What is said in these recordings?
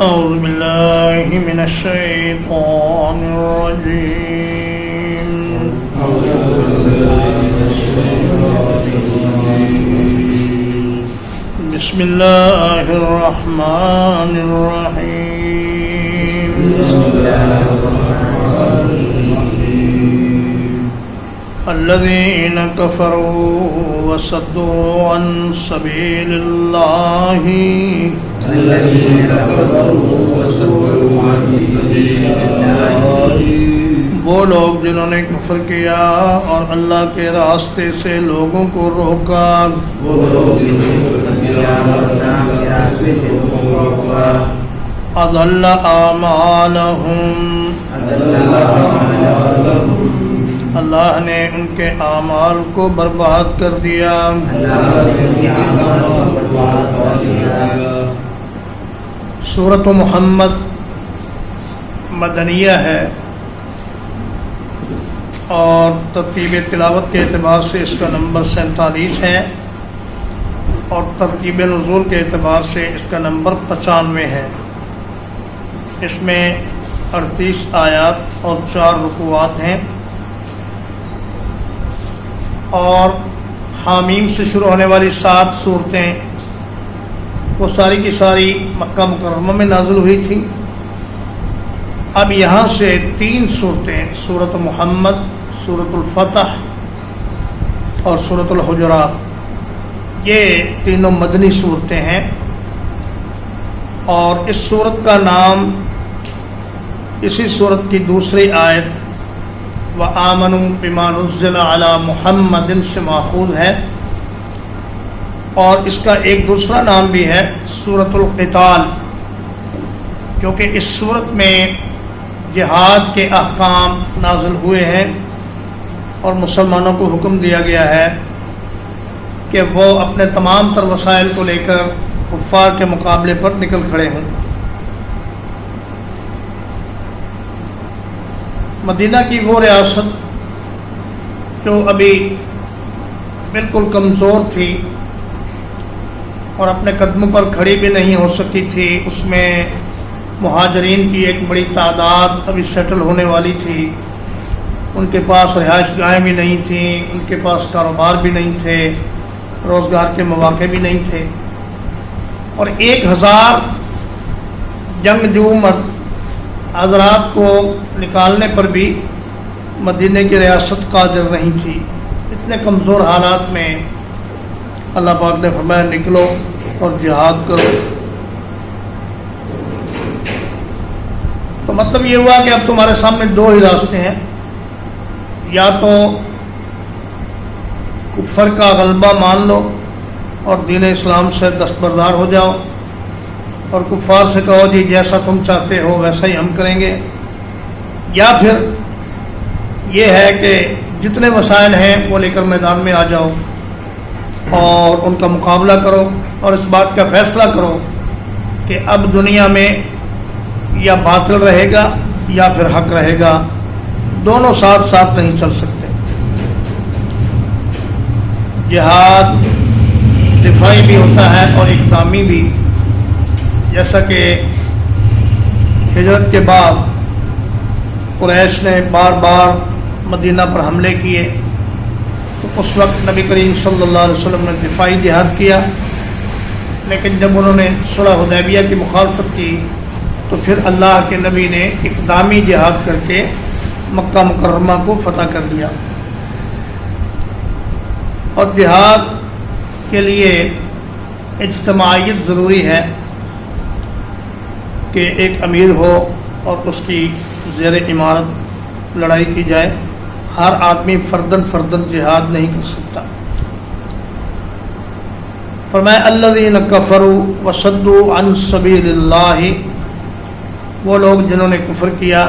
أعوذ بالله من الشيطان الرجيم بسم الله الرحمن الرحيم الذين كفروا وصدوا عن سبيل الله وہ لوگ جنہوں نے کفر کیا اور اللہ کے راستے سے لوگوں کو روکا اضل اعمالهم اللہ نے ان کے اعمال کو برباد کر دیا سورۃ محمد مدنیہ ہے اور ترتیب تلاوت کے اعتبار سے اس کا نمبر 47 ہے اور ترتیب نزول کے اعتبار سے اس کا نمبر 95 ہے۔ اس میں 38 آیات اور 4 رکوعات ہیں اور حامیم سے شروع ہونے والی 7 صورتیں وہ ساری کی ساری مکہ مکرمہ میں نازل ہوئی تھیں۔ اب یہاں سے 3 صورتیں سورۃ محمد، سورۃ الفتح اور سورۃ الحجرات، یہ تینوں مدنی صورتیں ہیں اور اس صورت کا نام اسی صورت کی دوسری آیت وَآمَنُوا بِمَا نُزِّلَ عَلَى مُحَمَّدٍ سے ماخوذ ہے اور اس کا ایک دوسرا نام بھی ہے سورۃ القتال، کیونکہ اس صورت میں جہاد کے احکام نازل ہوئے ہیں اور مسلمانوں کو حکم دیا گیا ہے کہ وہ اپنے تمام تر وسائل کو لے کر کفار کے مقابلے پر نکل کھڑے ہوں۔ مدینہ کی وہ ریاست جو ابھی بالکل کمزور تھی اور اپنے قدموں پر کھڑی بھی نہیں ہو سکی تھی، اس میں مہاجرین کی ایک بڑی تعداد ابھی سیٹل ہونے والی تھی، ان کے پاس رہائش گاہیں بھی نہیں تھیں، ان کے پاس کاروبار بھی نہیں تھے، روزگار کے مواقع بھی نہیں تھے اور 1000 جنگجو حضرات کو نکالنے پر بھی مدینہ کی ریاست قادر نہیں تھی۔ اتنے کمزور حالات میں اللہ پاک نے فرمایا نکلو اور جہاد کرو۔ تو مطلب یہ ہوا کہ اب تمہارے سامنے 2 ہی راستے ہیں، یا تو کفر کا غلبہ مان لو اور دین اسلام سے دستبردار ہو جاؤ اور کفار سے کہو جی جیسا تم چاہتے ہو ویسا ہی ہم کریں گے، یا پھر یہ ہے کہ جتنے وسائل ہیں وہ لے کر میدان میں آ جاؤ اور ان کا مقابلہ کرو اور اس بات کا فیصلہ کرو کہ اب دنیا میں یا باطل رہے گا یا پھر حق رہے گا، دونوں ساتھ ساتھ نہیں چل سکتے۔ جہاد دفاعی بھی ہوتا ہے اور اقدامی بھی، جیسا کہ ہجرت کے بعد قریش نے بار بار مدینہ پر حملے کیے تو اس وقت نبی کریم صلی اللہ علیہ وسلم نے دفاعی جہاد کیا، لیکن جب انہوں نے صلح حدیبیہ کی مخالفت کی تو پھر اللہ کے نبی نے اقدامی جہاد کر کے مکہ مکرمہ کو فتح کر دیا۔ اور جہاد کے لیے اجتماعیت ضروری ہے کہ ایک امیر ہو اور اس کی زیر امارت لڑائی کی جائے، ہر آدمی فردن جہاد نہیں کر سکتا۔ فرمایا الذین کفروا وصدوا عن سبیل اللہ، وہ لوگ جنہوں نے کفر کیا۔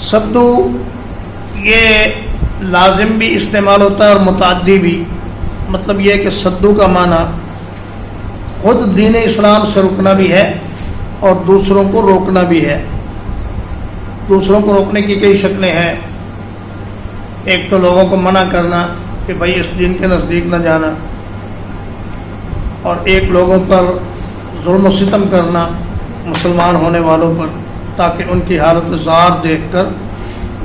صدو یہ لازم بھی استعمال ہوتا ہے اور متعدی بھی، مطلب یہ کہ صدو کا معنی خود دین اسلام سے رکنا بھی ہے اور دوسروں کو روکنا بھی ہے۔ دوسروں کو روکنے کی کئی شکلیں ہیں، ایک تو لوگوں کو منع کرنا کہ بھائی اس دین کے نزدیک نہ جانا، اور ایک لوگوں پر ظلم و ستم کرنا مسلمان ہونے والوں پر، تاکہ ان کی حالت زار دیکھ کر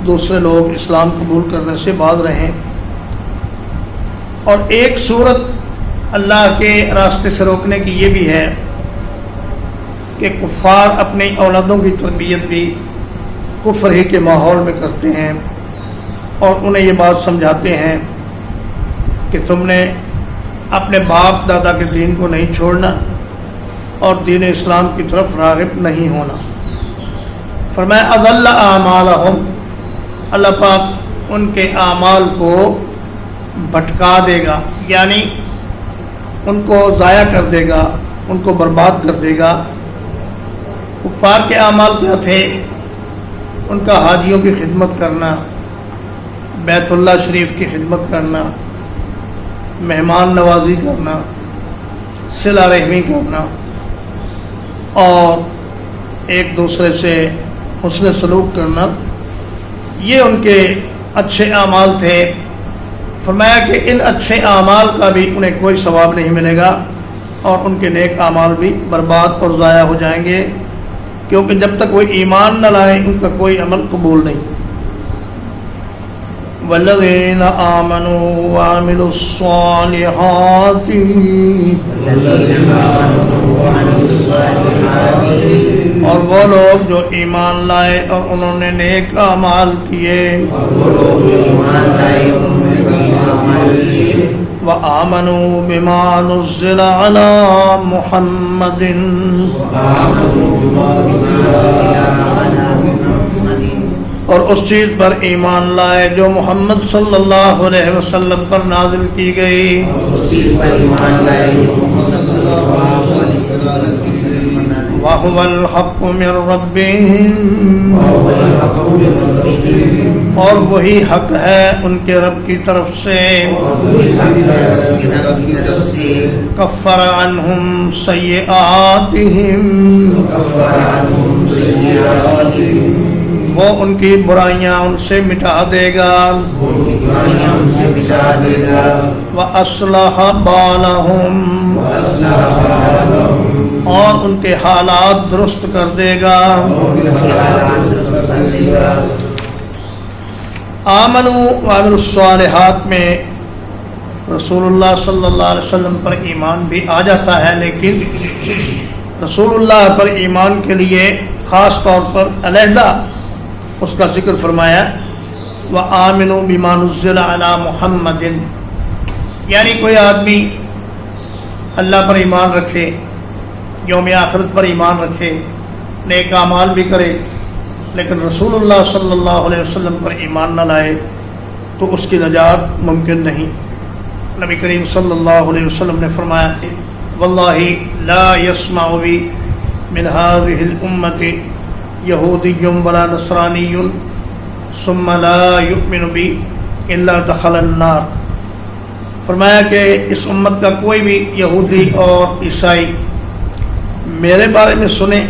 دوسرے لوگ اسلام قبول کرنے سے باز رہیں۔ اور ایک صورت اللہ کے راستے سے روکنے کی یہ بھی ہے کہ کفار اپنی اولادوں کی تربیت بھی کفر ہی کے ماحول میں کرتے ہیں، اور انہیں یہ بات سمجھاتے ہیں کہ تم نے اپنے باپ دادا کے دین کو نہیں چھوڑنا اور دین اسلام کی طرف راغب نہیں ہونا۔ فرمایا اضل اعمالہم، اللہ پاک ان کے اعمال کو بھٹکا دے گا، یعنی ان کو ضائع کر دے گا، ان کو برباد کر دے گا۔ کفار کے اعمال کیا تھے؟ ان کا حاجیوں کی خدمت کرنا، بیت اللہ شریف کی خدمت کرنا، مہمان نوازی کرنا، صلہ رحمی کرنا، اور ایک دوسرے سے حسن سلوک کرنا، یہ ان کے اچھے اعمال تھے۔ فرمایا کہ ان اچھے اعمال کا بھی انہیں کوئی ثواب نہیں ملے گا، اور ان کے نیک اعمال بھی برباد اور ضائع ہو جائیں گے، کیونکہ جب تک وہ ایمان نہ لائیں ان کا کوئی عمل قبول نہیں۔ والذین آمنوا وعملوا الصالحات، اور وہ لوگ جو ایمان لائے اور انہوں نے نیک اعمال کیے، وآمنوا بما نزل على محمد، اور اس چیز پر ایمان لائے جو محمد صلی اللہ علیہ وسلم پر نازل کی گئی، وَهُوَ الْحَقُّ مِنْ رَبِّهِمْ، اور وہی حق ہے ان کے رب کی طرف سے، کفر عنہم سیئاتہم، وہ ان کی برائیاں ان سے مٹا دے گا، وَأَصْلَحَ بَالَهُمْ، اور ان کے حالات درست کر دے گا۔ آمنوا وعملوا الصالحات میں رسول اللہ صلی اللہ علیہ وسلم پر ایمان بھی آ جاتا ہے، لیکن رسول اللہ پر ایمان کے لیے خاص طور پر علیحدہ اس کا ذکر فرمایا، وآمنوا بما نزل علی محمد، یعنی کوئی آدمی اللہ پر ایمان رکھے، یوم آخرت پر ایمان رکھے، نیک اعمال بھی کرے، لیکن رسول اللہ صلی اللہ علیہ وسلم پر ایمان نہ لائے تو اس کی نجات ممکن نہیں۔ نبی کریم صلی اللہ علیہ وسلم نے فرمایا، واللہ لا يسمع بی من هذه الامة یہودی ولا نصرانی ثم لا يؤمن بی الا دخل النار۔ فرمایا کہ اس امت کا کوئی بھی یہودی اور عیسائی میرے بارے میں سنے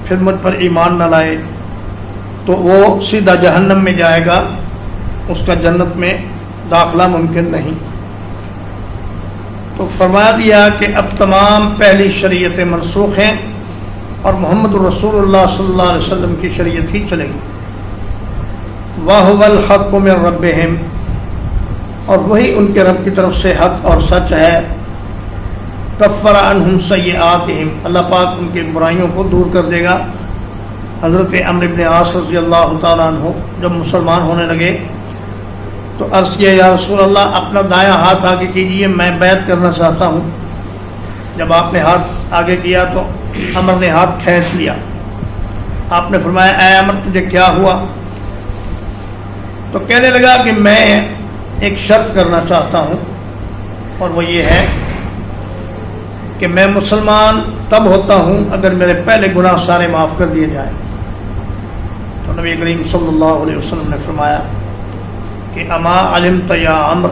پھر مجھ پر ایمان نہ لائے تو وہ سیدھا جہنم میں جائے گا، اس کا جنت میں داخلہ ممکن نہیں۔ تو فرما دیا کہ اب تمام پہلی شریعتیں منسوخ ہیں اور محمد رسول اللہ صلی اللہ علیہ وسلم کی شریعت ہی چلے گی۔ وَهُوَ الْحَقُّ مِنْ رَبِّهِمْ، اور وہی ان کے رب کی طرف سے حق اور سچ ہے۔ کفر عنہم سیئاتہم، اللہ پاک ان کی برائیوں کو دور کر دے گا۔ حضرت عمرو بن عاص رضی اللہ تعالیٰ عنہ جب مسلمان ہونے لگے تو عرض کیا، یا رسول اللہ اپنا دایاں ہاتھ آگے کیجئے، میں بیعت کرنا چاہتا ہوں۔ جب آپ نے ہاتھ آگے کیا تو عمر نے ہاتھ کھینچ لیا۔ آپ نے فرمایا، اے عمر تجھے کیا ہوا؟ تو کہنے لگا کہ میں ایک شرط کرنا چاہتا ہوں، اور وہ یہ ہے کہ میں مسلمان تب ہوتا ہوں اگر میرے پہلے گناہ سارے معاف کر دیے جائیں۔ تو نبی کریم صلی اللہ علیہ وسلم نے فرمایا کہ اما علمت یا عمر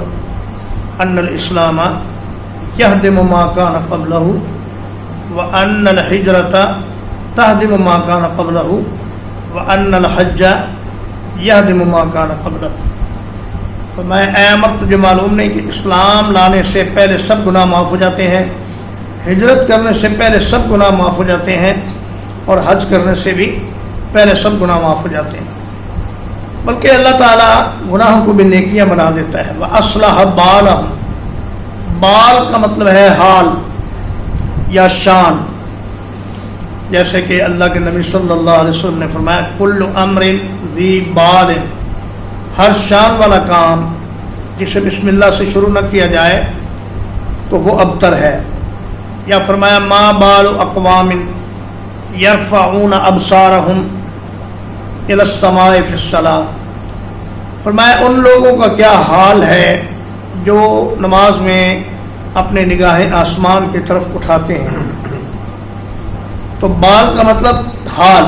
ان الاسلام یہدم ما کان قبلہ وان الہجرۃ تہدم ما کان قبلہ وان الحج یہدم ما کان قبلہ۔ تو میں، اے عمر تجھے معلوم نہیں کہ اسلام لانے سے پہلے سب گناہ معاف ہو جاتے ہیں، ہجرت کرنے سے پہلے سب گناہ معاف ہو جاتے ہیں اور حج کرنے سے بھی پہلے سب گناہ معاف ہو جاتے ہیں، بلکہ اللہ تعالیٰ گناہوں کو بھی نیکیاں بنا دیتا ہے۔ وَأَصْلَحَ بَالَهُمْ، بال کا مطلب ہے حال یا شان، جیسے کہ اللہ کے نبی صلی اللہ علیہ وسلم نے فرمایا کل امر ذی بال، ہر شان والا کام جسے بسم اللہ سے شروع نہ کیا جائے تو وہ ابتر ہے۔ یا فرمایا ما بال اقوام یرفعون ابصارهم الی السماء فی الصلاۃ، فرمایا ان لوگوں کا کیا حال ہے جو نماز میں اپنے نگاہیں آسمان کی طرف اٹھاتے ہیں۔ تو بال کا مطلب حال،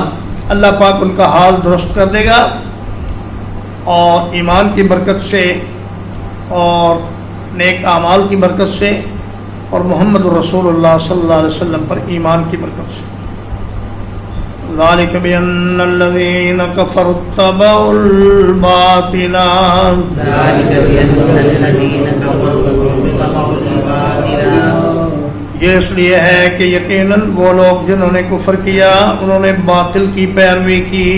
اللہ پاک ان کا حال درست کر دے گا، اور ایمان کی برکت سے اور نیک اعمال کی برکت سے اور محمد رسول اللہ صلی اللہ علیہ وسلم پر ایمان کی برکت سے۔ ذالک بأن الذین کفروا اتبعوا الباطل، یہ اس لیے ہے کہ یقیناً وہ لوگ جنہوں نے کفر کیا انہوں نے باطل کی پیروی کی۔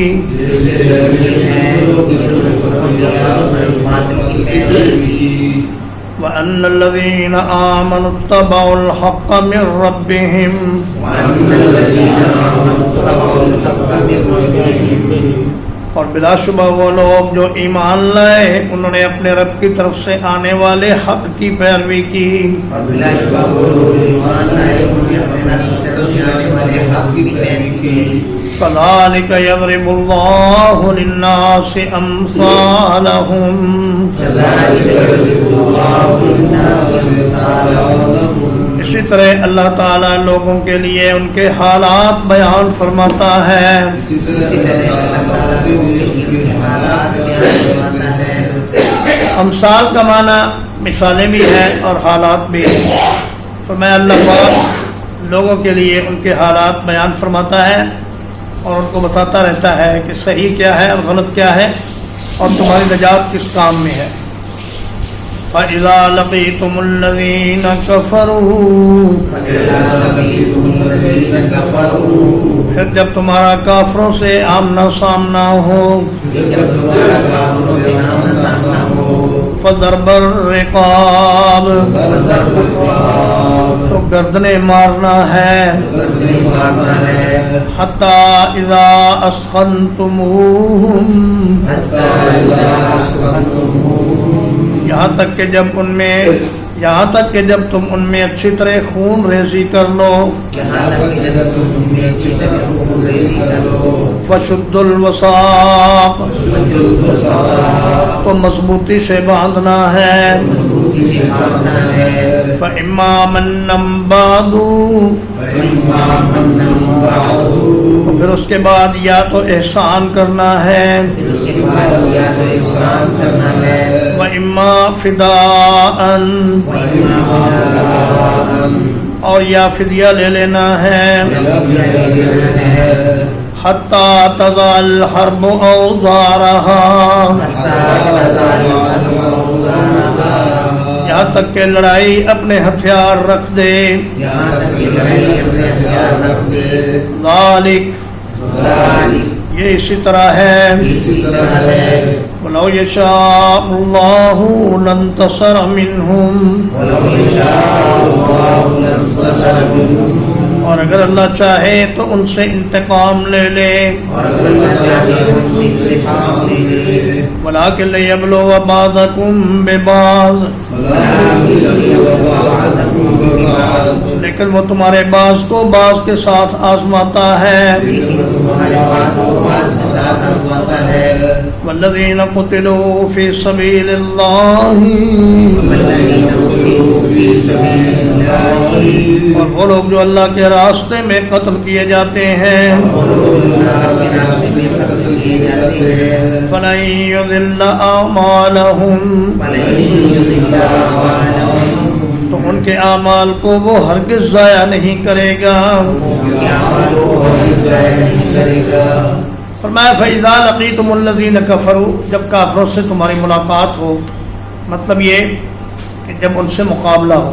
وَأَنَّ الَّذِينَ آمَنُوا اتَّبَعُوا الْحَقَّ مِنْ رَبِّهِمْ، اور بلا شبہ وہ لوگ جو ایمان لائے انہوں نے اپنے رب کی طرف سے آنے والے حق کی پیروی کی۔ اور بلا شبہ وہ لوگ جو ایمان لائے انہوں نے اپنے رب کی طرف سے آنے والے حق کی پیروی کی۔ كذلك يضرب الله للناس أمثالهم، اسی طرح اللہ تعالیٰ لوگوں کے لیے ان کے حالات بیان فرماتا ہے۔ امثال کا معنی مثالیں بھی ہیں اور حالات بھی ہیں۔ فرمایا اللہ پاک لوگوں کے لیے ان کے حالات بیان فرماتا ہے اور ان کو بتاتا رہتا ہے کہ صحیح کیا ہے اور غلط کیا ہے اور تمہاری نجات کس کام میں ہے۔ فَإِذَا لَقِيتُمُ الَّذِينَ كَفَرُوا، پھر جب تمہارا کافروں سے آمنا سامنا ہو، فَضَرْبَ الرِّقَابِ، تو گردنیں مارنا ہے، حَتَّى إِذَا أَسْخَنْتُمُوهُمْ، یہاں تک کہ جب تم ان میں اچھی طرح خون ریزی کر لو، فَشُدُّ الْوَثَاقَ، تو مضبوطی سے باندھنا ہے، فَإِمَّا مَنًّا بَعْدُ، تو پھر اس کے بعد یا تو احسان کرنا ہے، وَإِمَّا فِدَاءً، اور یا فدیہ لے لینا ہے، حَتَّى تَضَعَ الْحَرْبُ أَوْزَارَهَا، یہاں تک کہ لڑائی اپنے ہتھیار رکھ دے۔ ذالک، یہ اسی طرح ہے، وَلَوْ يَشَاءُ اللَّهُ لَانتَصَرَ مِنْهُمْ، اور اگر اللہ چاہے تو ان سے انتقام لے لے، وَلَٰكِن لِيَبْلُوَ بَعْضَكُم بِبَعْضٍ، لیکن وہ تمہارے بعض کو بعض کے ساتھ آزماتا ہے۔ وَالَّذِينَ قُتِلُوا فِي سَبِيلِ اللَّهِ، اور وہ لوگ جو اللہ کے راستے میں قتل کیے جاتے ہیں، فَلَن يُضِلَّ أَعْمَالَهُمْ، تو ان کے اعمال کو وہ ہرگز ضائع نہیں کرے گا۔ فرمایا فَإِذَا لَقِيتُمُ الَّذِينَ كَفَرُوا، جب کافروں سے تمہاری ملاقات ہو، مطلب یہ کہ جب ان سے مقابلہ ہو،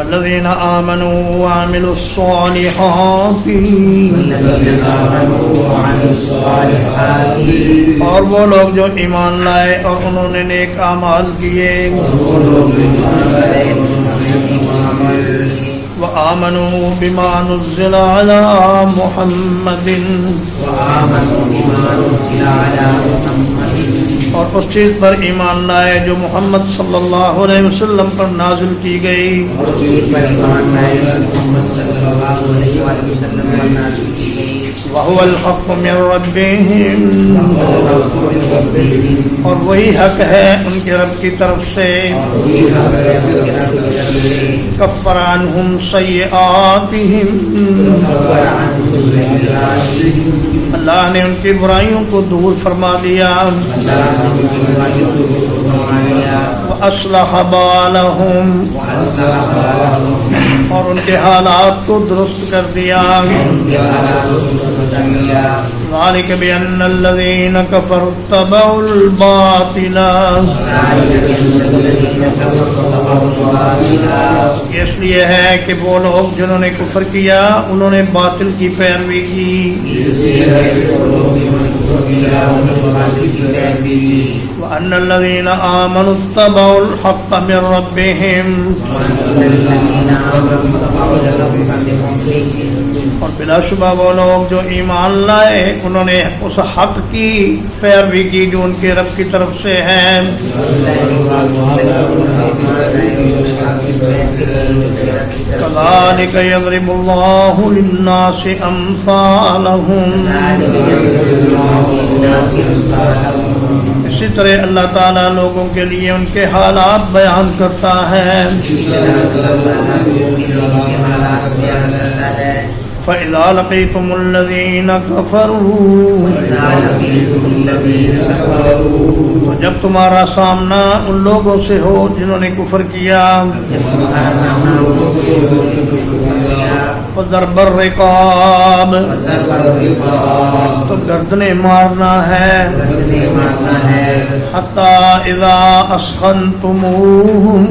والذین آمنوا وعملوا الصالحات والذین آمنوا وعملوا الصالحات اور وہ لوگ جو ایمان لائے اور انہوں نے نیک اعمال کیے وآمنوا بما نزل على محمد اور اس چیز پر ایمان لائے جو محمد صلی اللہ علیہ وسلم پر نازل کی گئی وهو الحق من ربهم اور وہی حق ہے ان کے رب کی طرف سے کفر عنہم سیئاتہم اللہ نے ان کی برائیوں کو دور فرما دیا وَأَصْلَحَ بَالَهُمْ اور ان کے حالات کو درست کر دیا ذَلِكَ بِأَنَّ الَّذِينَ كَفَرُوا اتَّبَعُوا الْبَاطِلَ اس لیے ہے کہ وہ لوگ جنہوں نے کفر کیا انہوں نے باطل کی پیروی کی وَأَنَّ الَّذِينَ آمَنُوا اتَّبَعُوا الْحَقَّ مِنْ رَبِّهِمْ اور بلا شبہ وہ لوگ جو ایمان لائے انہوں نے اس حق کی پیروی کی جو ان کے رب کی طرف سے ہے كَذَلِكَ يَضْرِبُ اللَّهُ لِلنَّاسِ أَمْثَالَهُمْ اسی طرح اللہ تعالیٰ لوگوں کے لیے ان کے حالات بیان کرتا ہے فَإِذَا لَقِيتُمُ الَّذِينَ كَفَرُوا جب تمہارا سامنا ان لوگوں سے ہو جنہوں نے کفر کیا فَضَرْبَ الرِّقَابِ تو گردنیں مارنا ہے حَتَّى إِذَا أَسْخَنْتُمُوهُمْ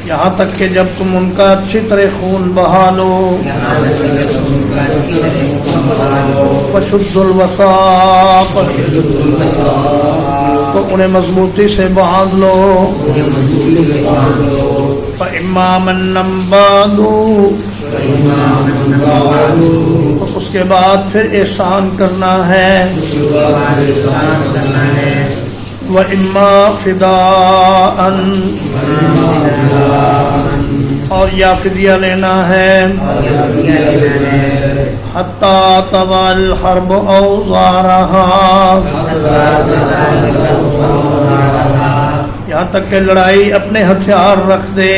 یہاں تک کہ جب تم ان کا اچھی طرح خون بہا لو فَشُدُّ الْوَثَاقَ تو انہیں مضبوطی سے باندھ لو فَإِمَّا مَنًّا بَعْدُ تو اس کے بعد پھر احسان کرنا ہے وَإِمَّا فِدَاءً اور یا فدیہ لینا ہے حَتَّى تَضَعَ الْحَرْبُ أَوْزَارَهَا یہاں تک کہ لڑائی اپنے ہتھیار رکھ دے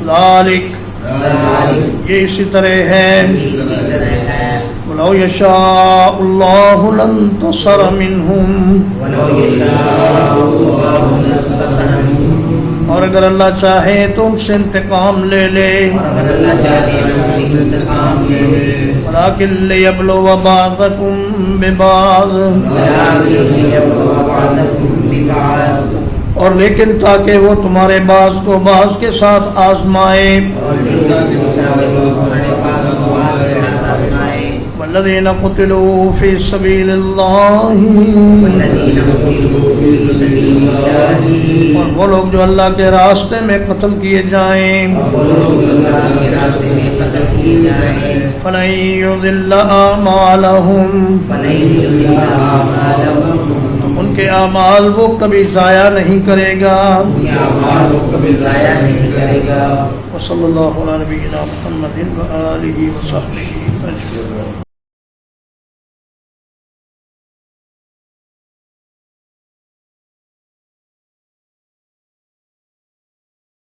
ذَلِكَ یہ اسی طرح ہے وَلَوْ يَشَاءُ اللَّهُ لَانتَصَرَ مِنْهُمْ اور اگر اللہ چاہے تو ان سے انتقام لے لے وَلَكِنْ لِيَبْلُوَ بَعْضَكُمْ بِبَعْضٍ اور لیکن تاکہ وہ تمہارے بعض کو بعض کے ساتھ آزمائے والذین قتلوا فی سبیل اللہ اور وہ لوگ جو اللہ کے راستے میں قتل کیے جائیں فلن یضل اعمالہم ان کے اعمال وہ کبھی ضائع نہیں کرے گا وصلی اللہ علی نبینا محمد وآلہ وصحبہ اجمعین.